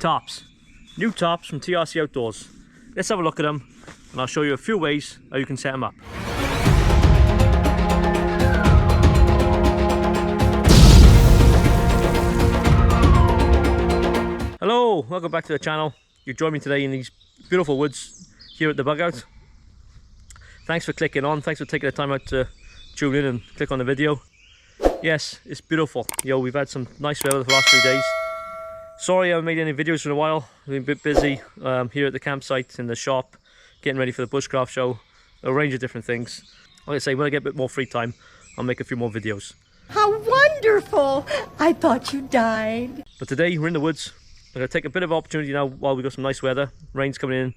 tarps. New tarps from TRC Outdoors. Let's have a look at them and I'll show you a few ways how you can set them up. Hello, welcome back to the channel. You join me today in these beautiful woods here at the bug out. Thanks for clicking on, thanks for taking the time out to tune in and click on the video. Yes, it's beautiful. Yo, we've had some nice weather the last few days. Sorry I haven't made any videos for a while. I've been a bit busy here at the campsite, in the shop, getting ready for the bushcraft show, a range of different things. Like I say, when I get a bit more free time, I'll make a few more videos. How wonderful! I thought you died. But today we're in the woods. I'm going to take a bit of opportunity now while we've got some nice weather. Rain's coming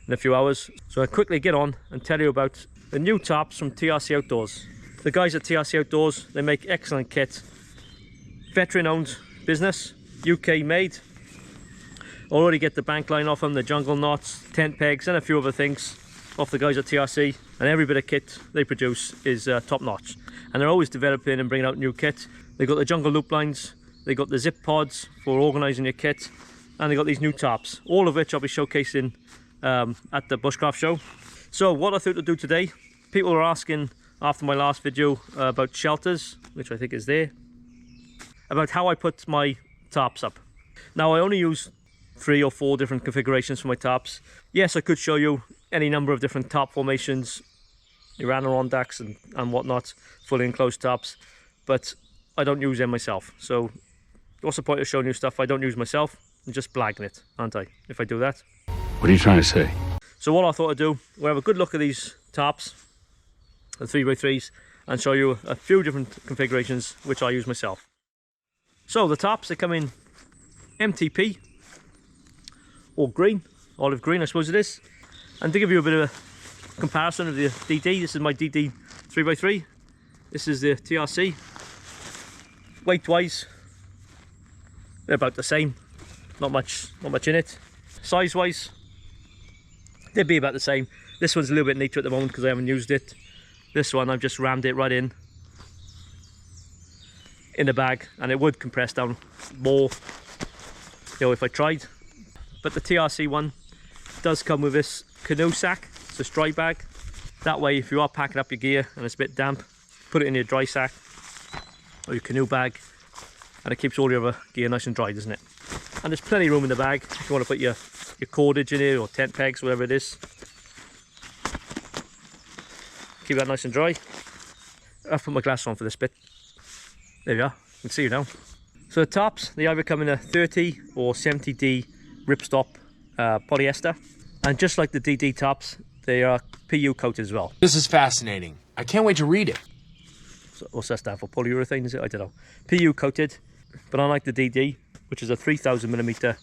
in a few hours. So I'll quickly get on and tell you about the new tarps from TRC Outdoors. The guys at TRC Outdoors, they make excellent kit. Veteran owned business, UK made. Already get the bank line off them, the jungle knots, tent pegs and a few other things off the guys at TRC. And every bit of kit they produce is top notch. And they're always developing and bringing out new kit. They've got the jungle loop lines, they got the zip pods for organising your kit, and they got these new tarps, all of which I'll be showcasing at the bushcraft show. So what I thought to do today, people are asking after my last video about shelters, which I think is there, about how I put my tarps up. Now I only use 3 or 4 different configurations for my tarps. Yes, I could show you any number of different tarp formations, your Adirondacks and whatnot, fully enclosed tarps, but I don't use them myself. So what's the point of showing you stuff I don't use myself? I'm just blagging it, aren't I, if I do that? What are you trying to say? So what I thought I'd do, we'll have a good look at these tarps, the 3x3s, and show you a few different configurations which I use myself. So the tarps, they come in MTP or green, olive green I suppose it is. And to give you a bit of a comparison of the DD, this is my DD 3x3, this is the TRC. Weight wise, they're about the same, not much in it. Size wise, they'd be about the same. This one's a little bit neater at the moment because I haven't used it. This one I've just rammed it right in the bag, and it would compress down more, you know, if I tried. But the TRC one does come with this canoe sack. It's a dry bag. That way, if you are packing up your gear and it's a bit damp, put it in your dry sack or your canoe bag, and it keeps all your other gear nice and dry, doesn't it? And there's plenty of room in the bag if you want to put your cordage in here or tent pegs, whatever it is. Keep that nice and dry. I've put my glass on for this bit. There we are, you can see you now. So the tarps, they either come in a 30 or 70D ripstop polyester. And just like the DD tarps, they are PU coated as well. This is fascinating. I can't wait to read it. So what's that stand for? Polyurethane, is it? I don't know. PU coated, but unlike the DD, which is a 3000mm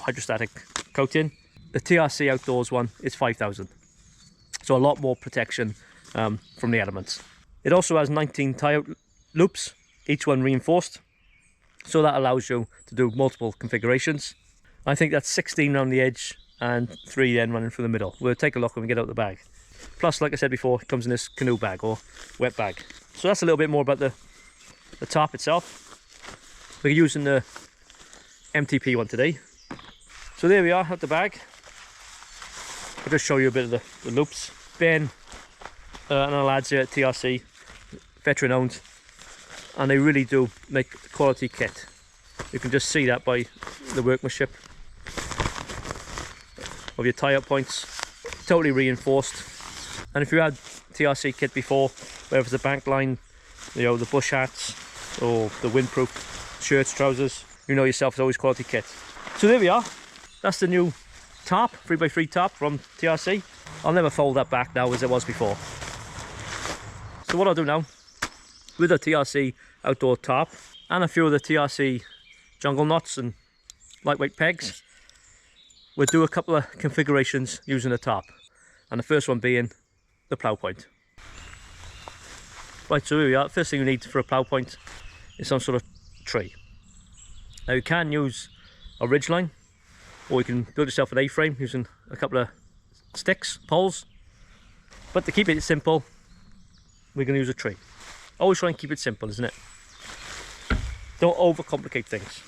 hydrostatic coating, the TRC Outdoors one is 5000. So a lot more protection from the elements. It also has 19 tie loops, each one reinforced, so that allows you to do multiple configurations. I think that's 16 around the edge and 3 then running through the middle. We'll take a look when we get out the bag. Plus, like I said before, it comes in this canoe bag or wet bag. So that's a little bit more about the tarp itself. We're using the MTP one today. So there we are at the bag. I'll just show you a bit of the loops. Ben and the lads here at TRC, veteran owned, and they really do make quality kit. You can just see that by the workmanship of your tie-up points, totally reinforced. And if you had TRC kit before, whether it's the bank line, you know, the bush hats or the windproof shirts, trousers, you know yourself, it's always quality kit. So there we are, that's the new tarp, 3x3 tarp from TRC. I'll never fold that back now as it was before. So what I'll do now, with the TRC outdoor tarp and a few of the TRC jungle knots and lightweight pegs, we'll do a couple of configurations using the tarp, and the first one being the plough point. Right, so here we are. First thing you need for a plough point is some sort of tree. Now you can use a ridgeline, or you can build yourself an A-frame using a couple of sticks, poles, but to keep it simple, we're going to use a tree. Always try and keep it simple, isn't it? Don't overcomplicate things.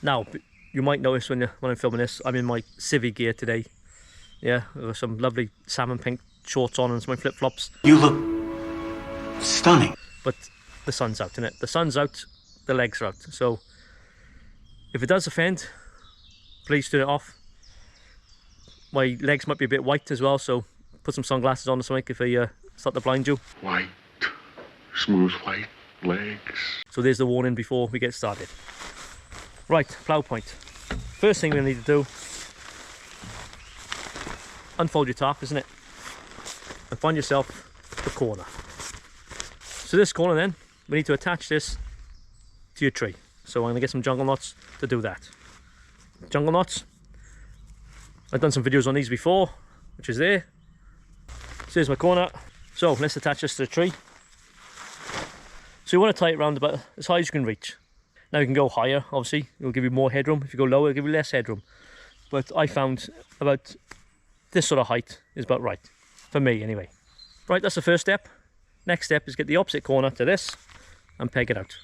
Now, you might notice when I'm filming this, I'm in my civvy gear today. Yeah, with some lovely salmon pink shorts on and some flip-flops. You look stunning. But the sun's out, innit? The sun's out, the legs are out. So if it does offend, please turn it off. My legs might be a bit white as well, so put some sunglasses on or something if they start to blind you. White, smooth white legs. So there's the warning before we get started. Right, plough point. First thing we need to do, unfold your tarp, isn't it? And find yourself the corner. So this corner then, we need to attach this to your tree. So I'm going to get some jungle knots to do that. Jungle knots. I've done some videos on these before, which is there. So here's my corner. So let's attach this to the tree. So you want to tie it around about as high as you can reach. Now you can go higher, obviously, it'll give you more headroom. If you go lower, it'll give you less headroom. But I found about this sort of height is about right, for me anyway. Right, that's the first step. Next step is get the opposite corner to this and peg it out.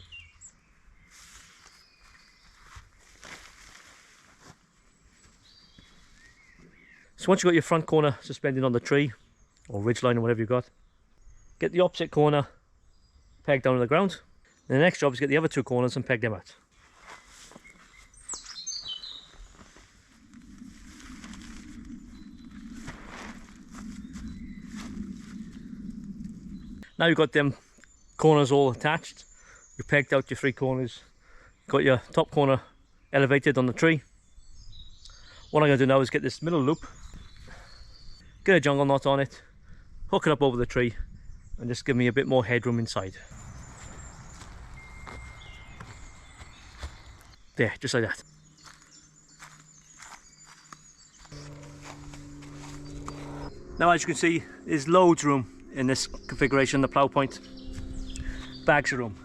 So once you've got your front corner suspended on the tree, or ridgeline or whatever you've got, get the opposite corner pegged down to the ground. And the next job is get the other two corners and peg them out. Now you've got them corners all attached. You pegged out your three corners. Got your top corner elevated on the tree. What I'm going to do now is get this middle loop, get a jungle knot on it, hook it up over the tree, and just give me a bit more headroom inside. There, just like that. Now as you can see, there's loads of room in this configuration, the plough point. Bags of room.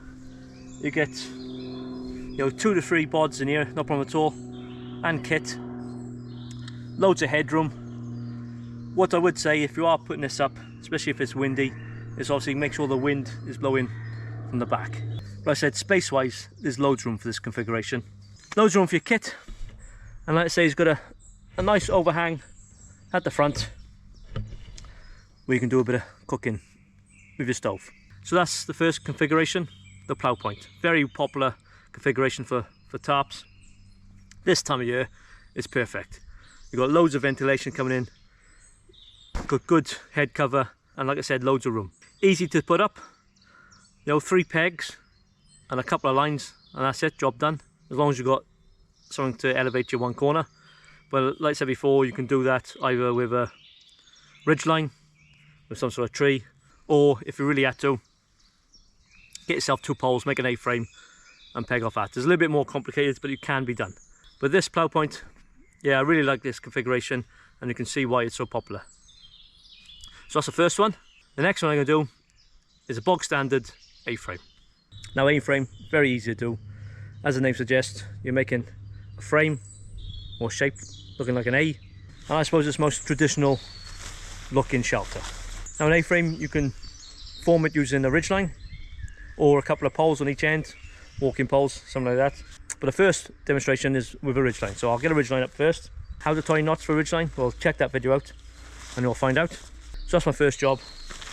You get 2 to 3 bods in here, no problem at all. And kit. Loads of headroom. What I would say, if you are putting this up, especially if it's windy, is obviously make sure the wind is blowing from the back. But I said, space-wise, there's loads of room for this configuration. Loads of room for your kit. And like I say, it's got a nice overhang at the front where you can do a bit of cooking with your stove. So that's the first configuration, the plough point. Very popular configuration for tarps. This time of year, it's perfect. You've got loads of ventilation coming in, got good head cover, and like I said, loads of room. Easy to put up, 3 pegs and a couple of lines, and that's it, job done. As long as you've got something to elevate your one corner. But like I said before, you can do that either with a ridgeline, with some sort of tree, or if you really had to, get yourself 2 poles, make an A-frame and peg off that. It's a little bit more complicated, but it can be done. But this plough point, yeah, I really like this configuration, and you can see why it's so popular. So that's the first one. The next one I'm going to do is a bog standard A-frame. Now A-frame, very easy to do. As the name suggests, you're making a frame or shape looking like an A, and I suppose it's the most traditional looking shelter. Now an A-frame, you can form it using a ridgeline or a couple of poles on each end, walking poles, something like that. But the first demonstration is with a ridgeline, so I'll get a ridgeline up first. How to tie knots for a ridgeline? Well, check that video out and you'll find out. So that's my first job,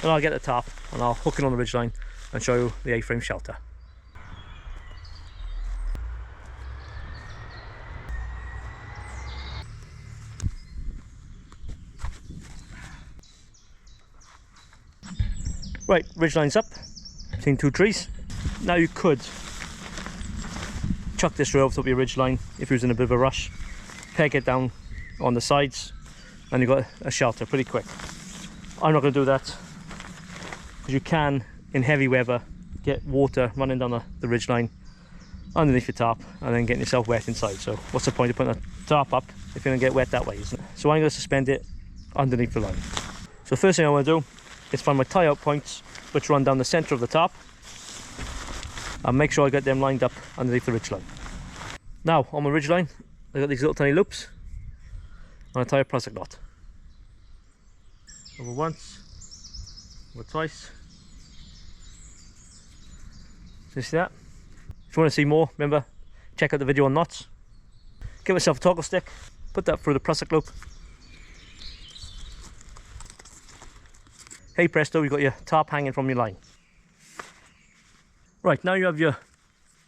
and I'll get the tarp and I'll hook it on the ridgeline and show you the A-frame shelter. Right, ridgeline's up between 2 trees. Now you could chuck this rail up your ridgeline if you was in a bit of a rush, peg it down on the sides, and you've got a shelter pretty quick. I'm not going to do that, because you can, in heavy weather, get water running down the ridgeline underneath your tarp and then getting yourself wet inside. So what's the point of putting a tarp up if you're going to get wet that way, isn't it? So I'm going to suspend it underneath the line. So the first thing I want to do is find my tie out points, which run down the centre of the tarp, and make sure I get them lined up underneath the ridgeline. Now on my ridgeline, I've got these little tiny loops, and I tie a plastic knot. Over once, over twice. So you see that? If you want to see more, remember, check out the video on knots. Get myself a toggle stick, put that through the plastic loop. Hey presto, you've got your tarp hanging from your line. Right, now you have your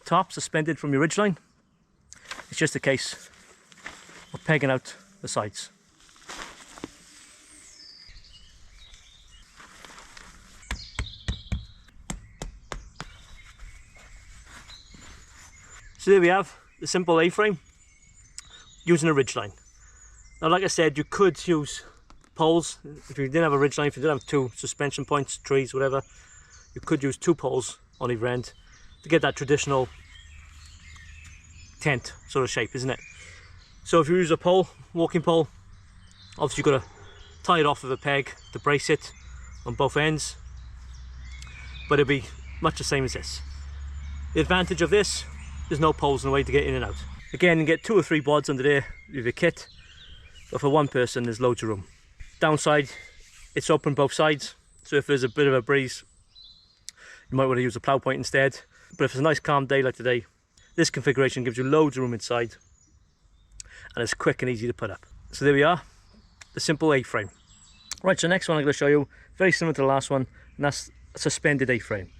tarp suspended from your ridge line. It's just a case of pegging out the sides. So there we have the simple A-frame using a ridge line. Now like I said, you could use poles. If you didn't have a ridge line, if you didn't have two suspension points, trees, whatever, you could use two poles on either end to get that traditional tent sort of shape, isn't it? So if you use a pole, walking pole, obviously you've got to tie it off with a peg to brace it on both ends, but it'll be much the same as this. The advantage of this, there's no poles in the way to get in and out. Again, you get 2 or 3 boards under there with your kit, but for one person there's loads of room. Downside, it's open both sides, so if there's a bit of a breeze you might want to use a plough point instead. But if it's a nice calm day like today, this configuration gives you loads of room inside and it's quick and easy to put up. So there we are, the simple A-frame. Right, so next one I'm going to show you, very similar to the last one, and that's a suspended A-frame.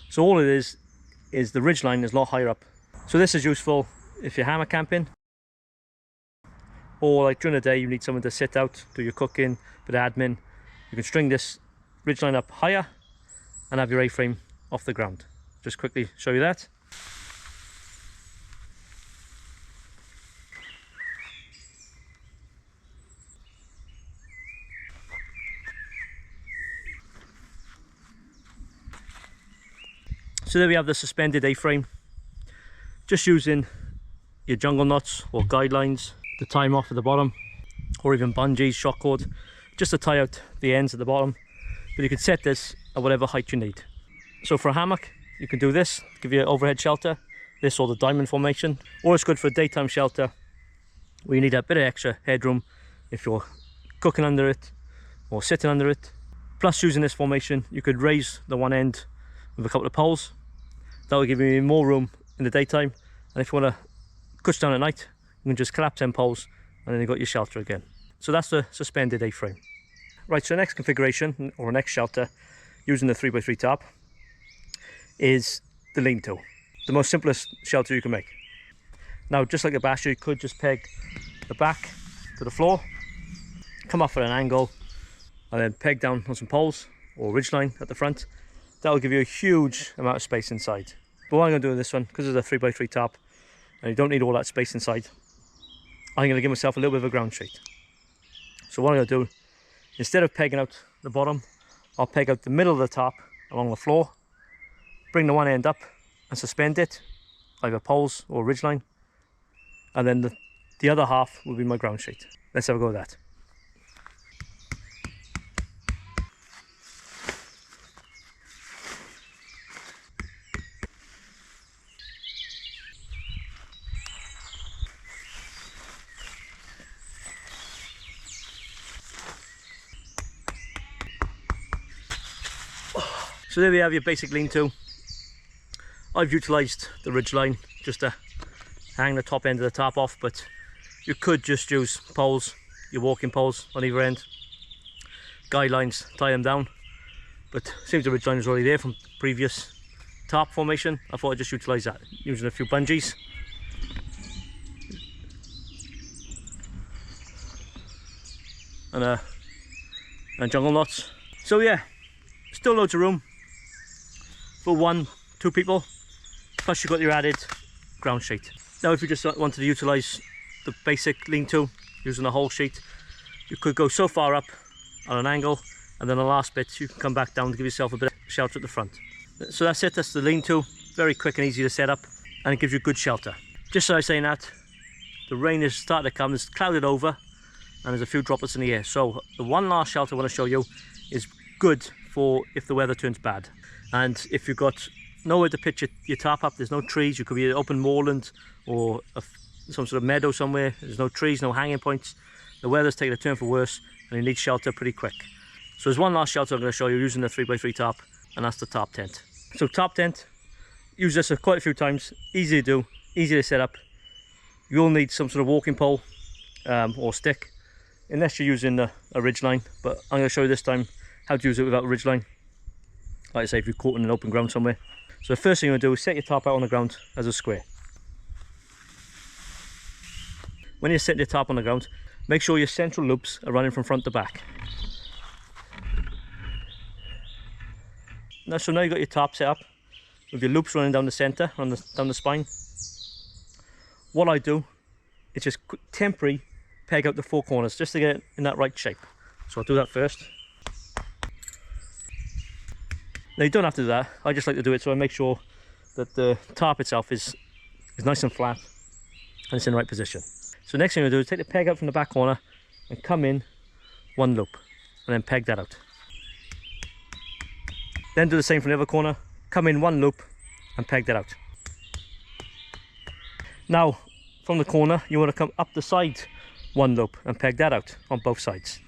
So all it is the ridge line is a lot higher up. So this is useful if you're hammock camping, or like during the day you need someone to sit out, do your cooking, bit of admin. You can string this ridge line up higher and have your A-frame off the ground. Just quickly show you that. So there we have the suspended A-frame. Just using your jungle knots or guidelines to tie them off at the bottom, or even bungees, shock cord, just to tie out the ends at the bottom. But you can set this at whatever height you need. So for a hammock, you can do this, give you overhead shelter, this or the diamond formation, or it's good for a daytime shelter where you need a bit of extra headroom if you're cooking under it or sitting under it. Plus, using this formation, you could raise the one end with a couple of poles. That will give you more room in the daytime, and if you want to cush down at night, you can just collapse them poles and then you've got your shelter again. So that's the suspended A-frame. Right, so next configuration, or next shelter, using the 3x3 tarp, is the lean-to. The most simplest shelter you can make. Now, just like a basher, you could just peg the back to the floor, come off at an angle, and then peg down on some poles or ridgeline at the front. That will give you a huge amount of space inside. But what I'm going to do with this one, because it's a 3x3 tarp, and you don't need all that space inside, I'm going to give myself a little bit of a ground sheet. So what I'm going to do, instead of pegging out the bottom, I'll peg out the middle of the tarp along the floor, bring the one end up and suspend it, either poles or ridgeline, and then the other half will be my ground sheet. Let's have a go with that. So there we have your basic lean-to. I've utilised the ridge line just to hang the top end of the tarp off, but you could just use poles, your walking poles on either end, guidelines, tie them down. But since the ridge line was already there from previous tarp formation, I thought I'd just utilise that, using a few bungees. And jungle knots. So yeah, still loads of room for 1-2 people, plus you've got your added ground sheet. Now if you just wanted to utilise the basic lean-to using a whole sheet, you could go so far up on an angle, and then the last bit you can come back down to give yourself a bit of shelter at the front. So that's it, that's the lean-to. Very quick and easy to set up, and it gives you good shelter. Just so I was saying that, the rain is starting to come, it's clouded over, and there's a few droplets in the air. So the one last shelter I want to show you is good for if the weather turns bad. And if you've got nowhere to pitch your tarp up, there's no trees, you could be an open moorland or some sort of meadow somewhere, there's no trees, no hanging points, the weather's taking a turn for worse and you need shelter pretty quick. So there's one last shelter I'm going to show you using the 3x3 tarp, and that's the tarp tent. So tarp tent, use this quite a few times, easy to do, easy to set up. You will need some sort of walking pole or stick, unless you're using a ridgeline, but I'm going to show you this time how to use it without a ridgeline. Like I say, if you're caught in an open ground somewhere. So the first thing you're going to do is set your tarp out on the ground as a square. When you're setting your tarp on the ground, make sure your central loops are running from front to back. So now you've got your tarp set up with your loops running down the centre, down the spine. What I do is just temporary peg out the four corners just to get it in that right shape. So I'll do that first. Now you don't have to do that, I just like to do it so I make sure that the tarp itself is nice and flat and it's in the right position. So next thing I'm going to do is take the peg out from the back corner and come in one loop and then peg that out. Then do the same from the other corner, come in one loop and peg that out. Now from the corner you want to come up the side one loop and peg that out on both sides.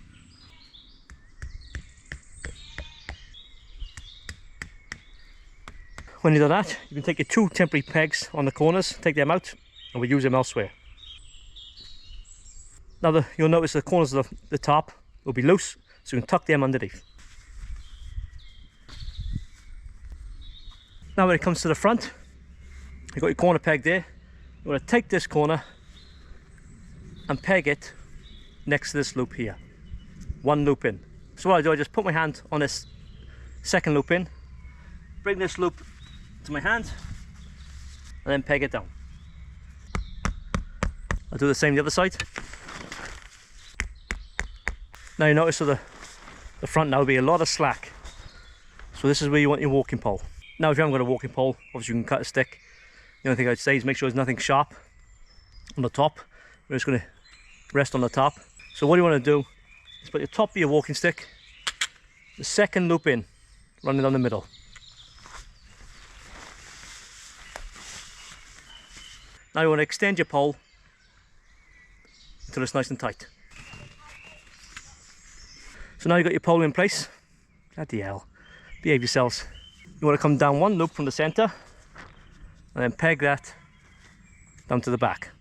When you do that, you can take your two temporary pegs on the corners, take them out, and we'll use them elsewhere. Now you'll notice the corners of the tarp will be loose, so you can tuck them underneath. Now when it comes to the front, you've got your corner peg there. You want to take this corner and peg it next to this loop here. One loop in. So what I do, I just put my hand on this second loop in, bring this loop to my hand, and then peg it down. I'll do the same the other side. Now you notice so the front now will be a lot of slack. So this is where you want your walking pole. Now if you haven't got a walking pole, obviously you can cut a stick. The only thing I'd say is make sure there's nothing sharp on the top. We're just going to rest on the top. So what you want to do is put your top of your walking stick, the second loop in, running down the middle. Now you want to extend your pole until it's nice and tight. So now you've got your pole in place. Bloody hell, behave yourselves. You want to come down one loop from the centre and then peg that down to the back.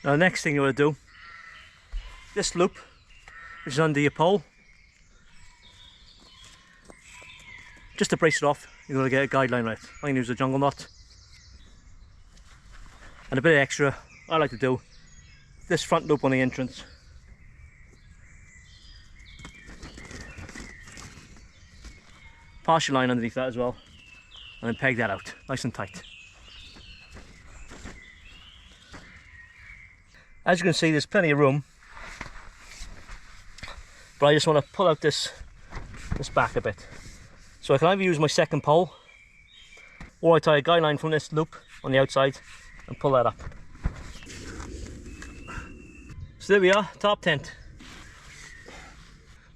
Now the next thing you want to do, this loop which is under your pole, just to brace it off, you're going to get a guideline right. I'm going to use a jungle knot. And a bit of extra, I like to do this front loop on the entrance. Pass your line underneath that as well, and then peg that out, nice and tight. As you can see, there's plenty of room, but I just want to pull out this back a bit. So I can either use my second pole, or I tie a guideline from this loop on the outside and pull that up. So there we are, tarp tent.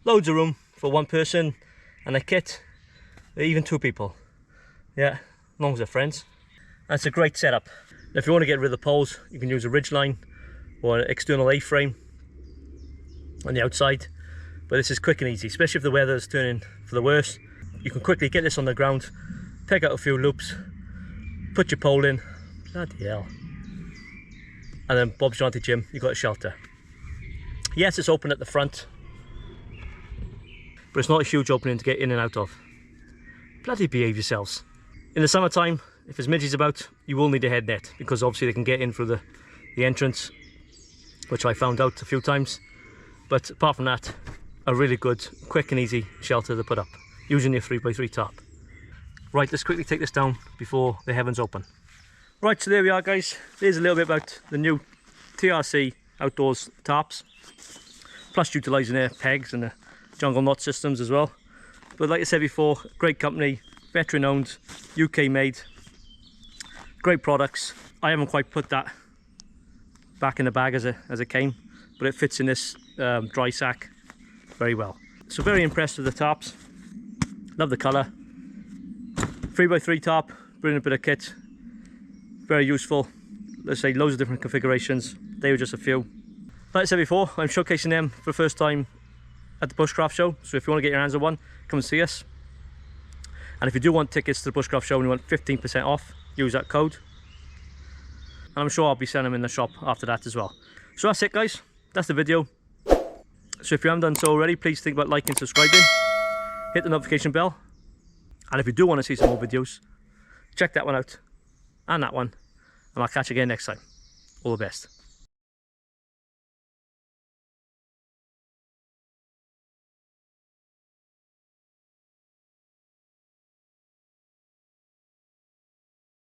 Loads of room for one person and a kit, even two people. Yeah, as long as they're friends. That's a great setup. If you want to get rid of the poles, you can use a ridgeline or an external A-frame on the outside. But this is quick and easy, especially if the weather is turning for the worse. You can quickly get this on the ground, peg out a few loops, put your pole in, bloody hell, and then Bob's your Auntie Jim, you've got a shelter. Yes, it's open at the front, but it's not a huge opening to get in and out of. Bloody behave yourselves. In the summertime, if there's midges about, you will need a head net, because obviously they can get in through the entrance, which I found out a few times. But apart from that, a really good, quick and easy shelter to put up, using your 3x3 tarp. Right, let's quickly take this down before the heavens open. Right, so there we are guys. There's a little bit about the new TRC Outdoors tarps, plus utilising their pegs and the jungle knot systems as well. But like I said before, great company, veteran owned, UK made, great products. I haven't quite put that back in the bag as it came, but it fits in this dry sack very well. So very impressed with the tarps, love the colour. 3x3 tarp, brilliant bit of kit, very useful. Let's say loads of different configurations, they were just a few. Like I said before, I'm showcasing them for the first time at the Bushcraft show, so if you want to get your hands on one, come and see us. And if you do want tickets to the Bushcraft show and you want 15% off, use that code. And I'm sure I'll be selling them in the shop after that as well. So that's it, guys. That's the video. So if you haven't done so already, please think about liking and subscribing. Hit the notification bell. And if you do want to see some more videos, check that one out and that one. And I'll catch you again next time. All the best.